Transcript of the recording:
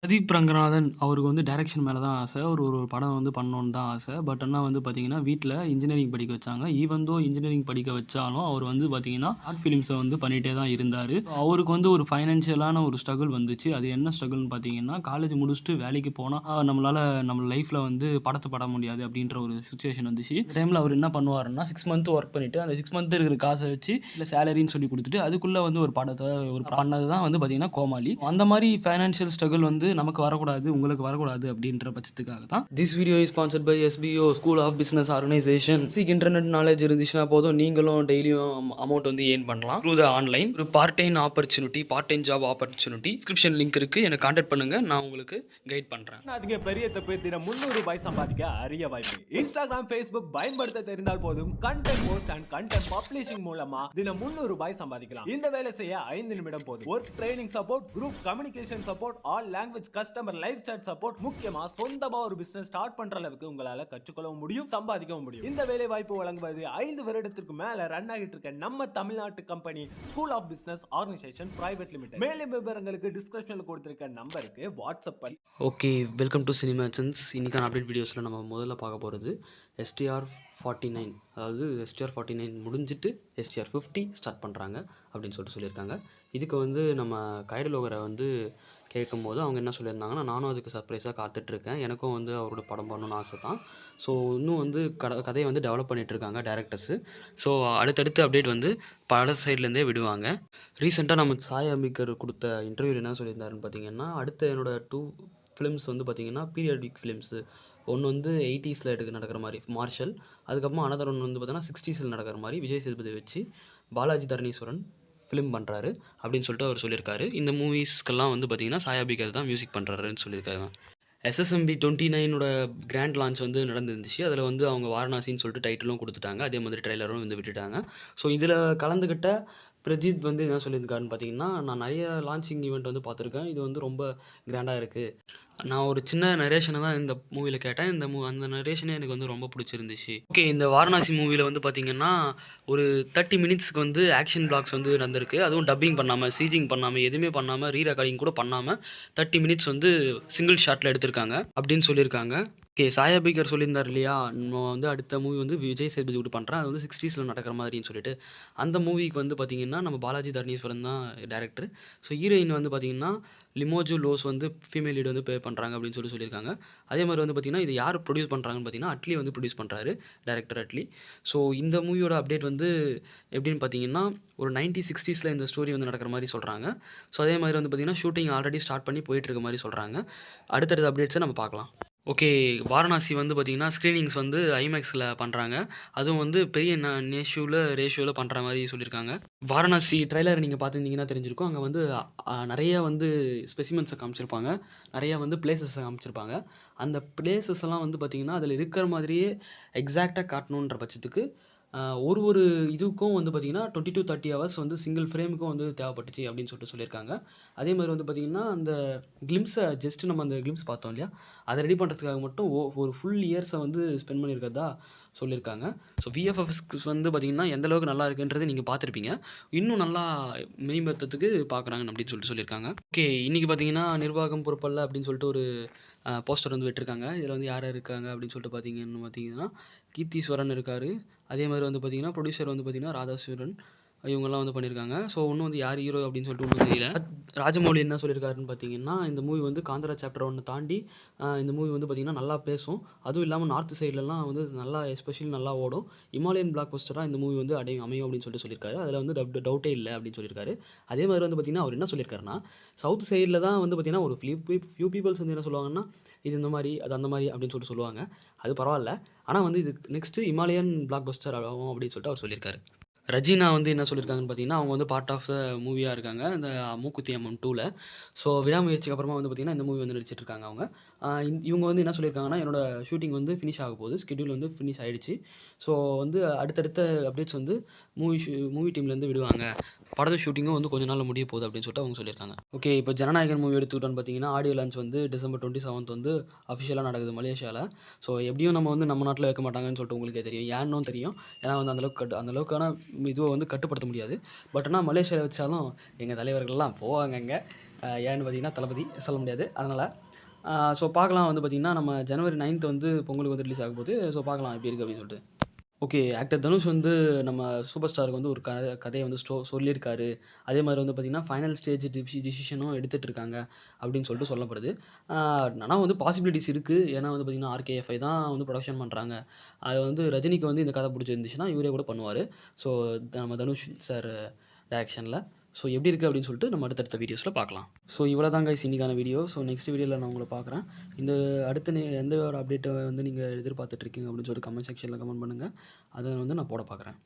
பிரதீப் ரங்கநாதன் அவருக்கு வந்து டைரக்ஷன் மேல தான் ஆசை. ஒரு ஒரு படம் வந்து பண்ணணும்னு தான் ஆசை. பட் ஆனா வந்து பார்த்தீங்கன்னா, வீட்ல இன்ஜினியரிங் படிக்க வச்சாங்க. ஈவன் தோ இன்ஜினியரிங் படிக்க வச்சாலும், அவர் வந்து பார்த்தீங்கன்னா, ஷார்ட் ஃபிலிம்ஸ வந்து பண்ணிட்டே தான் இருந்தாரு. அவருக்கு வந்து ஒரு ஃபைனான்ஷியலான ஒரு ஸ்ட்ரகிள் வந்துச்சு. அது என்ன ஸ்ட்ரகிள்னு பார்த்தீங்கன்னா, காலேஜ் முடிச்சுட்டு வேலைக்கு போனா, நம்மளால நம்ம லைஃப்ல வந்து படத்த பட முடியாது அப்படின்ற ஒரு சிச்சுவேஷன் வந்துச்சு. இந்த டைம்ல அவர் என்ன பண்ணுவாருன்னா, 6 மந்த் ஒர்க் பண்ணிட்டு, அந்த 6 மந்த் இருக்கிற காச வச்சு, இல்ல சேலரின்னு சொல்லி குடுத்துட்டு, அதுக்குள்ள வந்து ஒரு படத்த பண்ணது தான் வந்து பார்த்தீங்கன்னா, கோமாளி. அந்த மாரி ஃபைனான்ஷியல் ஸ்ட்ரகிள் வந்து நமக்கு வரக்கூடாது, உங்களுக்கு வரக்கூடாது அப்படின்ற பட்சத்துக்காக தான். This video is sponsored by SBO school of business organisation. Internet knowledge இருந்துச்சுன்னா போதும், நீங்களும் டெய்லியும் அமௌண்ட் வந்து ஏர்ன் பண்ணலாம் த்ரூ த ஆன்லைன். ஒரு part time opportunity, part time job opportunity. Description link இருக்கு, என்னை கான்டாக்ட் பண்ணுங்க, நான் உங்களுக்கு கைட் பண்றேன். அதுக்கு பெரிய தப்பு. தினம் 300 ரூபாய் சம்பாதிக்க அரிய வாய்ப்பு. இன்ஸ்டாகிராம், Facebook பயன்படுத்த தெரிந்தால் போதும், content post and content publishing மூலமா தினம் 300 ரூபாய் சம்பாதிக்கலாம். இந்த வேலை செய்ய 5 நிமிடம் போதும். Work training support, group communication support, all language customer live chat support, முக்கியமா சொந்தமா ஒரு பிசினஸ் ஸ்டார்ட் பண்ற அளவுக்கு உங்களால கற்றுக்கொள்ளவும் முடியும், சம்பாதிக்கவும் முடியும். இந்த வேலை வாய்ப்பு வழங்குவது 5 வருடத்திற்கு மேல ரன் ஆகிட்டு இருக்க நம்ம தமிழ்நாட்டு company school of business organisation private limited. மேலும் விவரங்களுக்கு டிஸ்கிரிப்ஷன்ல கொடுத்திருக்க நம்பருக்கு வாட்ஸ்அப் பண்ணி. ஓகே, வெல்கம் டு சினிமேச்சன்ஸ். இன்னைக்கான அப்டேட் வீடியோஸில் நம்ம முதல்ல பார்க்க போகிறது STR 49. அதாவது STR 49 முடிஞ்சிட்டு STR 50 ஸ்டார்ட் பண்ணுறாங்க அப்படின்னு சொல்லியிருக்காங்க. இதுக்கு வந்து நம்ம கைரலோகரை வந்து கேட்கும்போது அவங்க என்ன சொல்லியிருந்தாங்கன்னா, நானும் அதுக்கு சர்ப்ரைஸாக காத்துட்ருக்கேன், எனக்கும் வந்து அவரோட படம் பண்ணணும்னு ஆசை தான். ஸோ இன்னும் வந்து கதையை வந்து டெவலப் பண்ணிகிட்ருக்காங்க டேரக்டர்ஸு. ஸோ அடுத்தடுத்து அப்டேட் வந்து பட சைட்லேருந்தே விடுவாங்க. ரீசெண்டாக நம்ம சாய் அம்பிகர் கொடுத்த இன்டர்வியூவில் என்ன சொல்லியிருந்தாருன்னு பார்த்தீங்கன்னா, அடுத்த என்னோட 2 ஃபிலிம்ஸ் வந்து பார்த்தீங்கன்னா பீரியாடிக் ஃபிலிம்ஸு. ஒன்று வந்து 80ஸில் நடக்கிற மாதிரி மார்ஷல், அதுக்கப்புறமா அனதர் ஒன்று வந்து பார்த்தீங்கன்னா 60ஸில் நடக்கிற மாதிரி விஜய் சேதுபதி வச்சு பாலாஜி தரணீஸ்வரன் ஃபிலிம் பண்ணுறாரு அப்படின்னு சொல்லிட்டு அவர் சொல்லியிருக்காரு. இந்த மூவிஸ்க்கெல்லாம் வந்து பார்த்தீங்கன்னா சாய் அபிகர் தான் மியூசிக் பண்ணுறாருன்னு சொல்லியிருக்காங்க. SSMB 29ஓட கிராண்ட் லான்ச் வந்து நடந்துருந்துச்சு. அதில் வந்து அவங்க வாரணாசின்னு சொல்லிட்டு டைட்டிலும் கொடுத்துட்டாங்க. அதே மாதிரி ட்ரெய்லரும் வந்து விட்டுட்டாங்க. ஸோ இதில் கலந்துக்கிட்ட பிரஜித் வந்து என்ன சொல்லியிருக்காருன்னு பார்த்தீங்கன்னா, நான் நிறைய லான்ச்சிங் ஈவெண்ட் வந்து பார்த்துருக்கேன், இது வந்து ரொம்ப கிராண்டாக இருக்குது. நான் ஒரு சின்ன நரேஷனை தான் இந்த மூவியில் கேட்டேன். அந்த நரேஷனே எனக்கு வந்து ரொம்ப பிடிச்சிருந்துச்சு. ஓகே, இந்த வாரணாசி மூவியில் வந்து பார்த்தீங்கன்னா ஒரு 30 மினிட்ஸ்க்கு வந்து ஆக்ஷன் பிளாக்ஸ் வந்து நடந்திருக்கு. அதுவும் டப்பிங் பண்ணாமல், சீஜிங் பண்ணாமல், எதுவுமே பண்ணாமல், ரீ ரெக்கார்டிங் கூட பண்ணாமல் 30 மினிட்ஸ் வந்து சிங்கிள் ஷாட்டில் எடுத்திருக்காங்க அப்படின்னு சொல்லியிருக்காங்க. ஓகே, சாய் அபிகர் சொல்லியிருந்தார் இல்லையா, நம்ம வந்து அடுத்த மூவி வந்து விஜய் சேதுபதி கூட பண்ணுறேன், அது வந்து 60ஸில் நடக்கிற மாதிரின்னு சொல்லிட்டு. அந்த மூவிக்கு வந்து பார்த்திங்கன்னா நம்ம பாலாஜி தரணீஸ்வரன் தான் டேரக்டர். ஸோ ஹீரோயின் வந்து பார்த்திங்கன்னா லிமோஜோ லோஸ் வந்து ஃபீமேல் லீடு வந்து பே பண்ணுறாங்க அப்படின்னு சொல்லியிருக்காங்க. அதே மாதிரி வந்து பார்த்திங்கன்னா இது யார் ப்ரொடியூஸ் பண்ணுறாங்கன்னு பார்த்தீங்கன்னா அட்லி வந்து ப்ரொடியூஸ் பண்ணுறாரு, டேரக்டர் அட்லி. ஸோ இந்த மூவியோட அப்டேட் வந்து எப்படின்னு பார்த்தீங்கன்னா ஒரு 90s-60ஸில் இந்த ஸ்டோரி வந்து நடக்கிற மாதிரி சொல்கிறாங்க. ஸோ அதே மாதிரி வந்து பார்த்திங்கன்னா ஷூட்டிங் ஆல்ரெடி ஸ்டார்ட் பண்ணி போயிட்டுருக்க மாதிரி சொல்கிறாங்க. அடுத்தடுத்த அப்டேட்ஸை நம்ம பார்க்கலாம். ஓகே, வாரணாசி வந்து பார்த்திங்கன்னா ஸ்க்ரீனிங்ஸ் வந்து ஐமேக்ஸில் பண்ணுறாங்க. அதுவும் வந்து பெரிய ரேஷியோவில் பண்ணுற மாதிரி சொல்லியிருக்காங்க. வாரணாசி ட்ரெய்லர் நீங்கள் பார்த்துருந்தீங்கன்னா தெரிஞ்சிருக்கும். அங்கே வந்து நிறைய வந்து ஸ்பெசிமென்ஸை காமிச்சிருப்பாங்க, நிறையா வந்து பிளேசஸை காமிச்சிருப்பாங்க. அந்த பிளேசஸ் எல்லாம் வந்து பார்த்திங்கன்னா அதில் இருக்கிற மாதிரியே எக்ஸாக்டாக காட்டணுன்ற பட்சத்துக்கு ஒரு இதுக்கும் வந்து பார்த்திங்கன்னா 20 to 30 ஹவர்ஸ் வந்து சிங்கிள் ஃப்ரேமுக்கும் வந்து தேவைப்பட்டுச்சு அப்படின்னு சொல்லியிருக்காங்க. அதே மாதிரி வந்து பார்த்திங்கன்னா அந்த கிளிம்ஸை ஜஸ்ட்டு நம்ம அந்த கிளிம்ஸ் பார்த்தோம் இல்லையா, அதை ரெடி பண்ணுறதுக்காக மட்டும் ஒரு ஃபுல் இயர்ஸை வந்து ஸ்பெண்ட் பண்ணியிருக்கிறதா சொல்லியிருக்காங்க. ஸோ VFX வந்து பார்த்திங்கன்னா எந்த அளவுக்கு நல்லா இருக்குன்றது நீங்கள் பார்த்துருப்பீங்க. இன்னும் நல்லா மேம்படுத்துறதுக்கு பார்க்குறாங்க அப்படின்னு சொல்லியிருக்காங்க. ஓகே, இன்றைக்கி பார்த்திங்கன்னா நிர்வாகம் பொறுப்பல்ல அப்படின்னு சொல்லிட்டு ஒரு போஸ்டர் வந்து விட்டுருக்காங்க. இதில் வந்து யார் இருக்காங்க அப்படின்னு சொல்லிட்டு பார்த்தீங்கன்னா கீர்த்தீஸ்வரன் இருக்கார். அதே மாதிரி வந்து பார்த்திங்கன்னா ப்ரொடியூசர் வந்து பார்த்திங்கன்னா ராதாஸ்வரன், இவங்கெல்லாம் வந்து பண்ணியிருக்காங்க. ஸோ இன்னும் வந்து யார் ஹீரோ அப்படின்னு சொல்லிட்டு ஒன்றும் தெரியல. ராஜமௌலி என்ன சொல்லியிருக்காருன்னு பார்த்தீங்கன்னா, இந்த மூவி வந்து காந்தரா சாப்டர் 1 தாண்டி இந்த மூவி வந்து பார்த்திங்கன்னா நல்லா பேசும். அதுவும் இல்லாமல் நார்த் சைட்லலாம் வந்து நல்லா எஸ்பெஷலி நல்லா ஓடும். இமாலயன் பிளாக் பஸ்டராக இந்த மூவி வந்து அமையும் அப்படின்னு சொல்லியிருக்காரு. அதில் வந்து டவுட்டே இல்லை அப்படின்னு சொல்லியிருக்காரு. அதே மாதிரி வந்து பார்த்திங்கன்னா அவர் என்ன சொல்லியிருக்காருன்னா, சவுத் சைடில் தான் வந்து பார்த்திங்கன்னா ஒரு ஃபியூ பீப்புள்ஸ் வந்து என்ன சொல்லுவாங்கன்னா, இது இந்த மாதிரி அது அந்த மாதிரி அப்படின்னு சொல்லுவாங்க. அது பரவாயில்ல, ஆனால் வந்து இது நெக்ஸ்ட்டு இமாலயன் பிளாக் பஸ்டர் ஆகும் அப்படின்னு சொல்லிட்டு அவர் சொல்லியிருக்காரு. ரஜினா வந்து என்ன சொல்லியிருக்காங்கன்னு பார்த்தீங்கன்னா, அவங்க வந்து பார்ட் ஆஃப் த மூவியாக இருக்காங்க இந்த மூக்குத்தி அம்மன் 2ல். ஸோ விடாமுயற்சிக்கு அப்புறமா வந்து பார்த்திங்கன்னா இந்த மூவி வந்து நடிச்சிட்ருக்காங்க அவங்க. இவங்க வந்து என்ன சொல்லியிருக்காங்கன்னா, என்னோடய ஷூட்டிங் வந்து ஃபினிஷ் ஆக போகுது, ஸ்கெட்யூல் வந்து ஃபினிஷ் ஆகிடுச்சு. ஸோ வந்து அடுத்தடுத்த அப்டேட்ஸ் வந்து மூவி டீம்லேருந்து விடுவாங்க படத்து ஷூட்டிங்கும் வந்து கொஞ்ச நாள்ல முடிய போகுது அப்படின்னு சொல்லிட்டு அவங்க சொல்லியிருக்காங்க. ஓகே, இப்போ ஜனநாயகன் மூவி எடுத்துக்கிட்டோம்னு பார்த்தீங்கன்னா, ஆடியோ லான்ச் வந்து டிசம்பர் 27 வந்து அஃபிஷியலா நடக்குது மலேசியால. ஸோ எப்படியும் நம்ம வந்து நம்ம நாட்டில வைக்க மாட்டாங்கன்னு சொல்லிட்டு உங்களுக்கே தெரியும். ஏன்னும் தெரியும். ஏன்னா வந்து அந்த அளவுக்கான இதுவ வந்து கட்டுப்படுத்த முடியாது. பட் ஆனா மலேசியால வச்சாலும் எங்க தலைவர்கள்லாம் போவாங்க அங்க. ஏன்னு பார்த்தீங்கன்னா, தளபதி சொல்ல முடியாது. அதனால ஸோ பார்க்கலாம் வந்து பார்த்தீங்கன்னா, நம்ம ஜனவரி 9த் வந்து பொங்கலுக்கு வந்து ரிலீஸ் ஆகப்போகுது. ஸோ பார்க்கலாம் எப்படி இருக்கு அப்படின்னு சொல்லிட்டு. ஓகே, ஆக்டர் தனுஷ் வந்து நம்ம சூப்பர் ஸ்டாருக்கு வந்து ஒரு கதைய வந்து சொல்லியிருக்காரு. அதே மாரி வந்து பார்த்தீங்கன்னா, ஃபைனல் ஸ்டேஜ் டிசிஷனும் எடுத்துட்டு இருக்காங்க அப்படின்னு சொல்லிட்டு சொல்லப்படுது. ஆனா வந்து பாசிபிலிட்டிஸ் இருக்கு. ஏன்னா வந்து பார்த்தீங்கன்னா, RKFI தான் வந்து புரொடக்ஷன் பண்றாங்க. அது வந்து ரஜினிக்கு வந்து இந்த கதை பிடிச்சிருந்துச்சுன்னா, இவரே கூட பண்ணுவாரு. ஸோ நம்ம தனுஷ் சார் டைரக்ஷன்ல. ஸோ எப்படி இருக்கு அப்படின்னு சொல்லிட்டு நம்ம அடுத்தடுத்த வீடியோஸ்ல பார்க்கலாம். ஸோ இவ்வளோதான் கைஸ் இன்னைக்கான வீடியோ. ஸோ நெக்ஸ்ட் வீடியோல நான் உங்கள பார்க்குறேன். இந்த அடுத்து எந்த ஒரு அப்டேட்ட வந்து நீங்க எதிர்பார்த்துட்டு இருக்கீங்க அப்படின்னு சொல்லிட்டு கமெண்ட் செக்ஷன்ல கமெண்ட் பண்ணுங்க. அத வந்து நான் போட பார்க்குறேன்.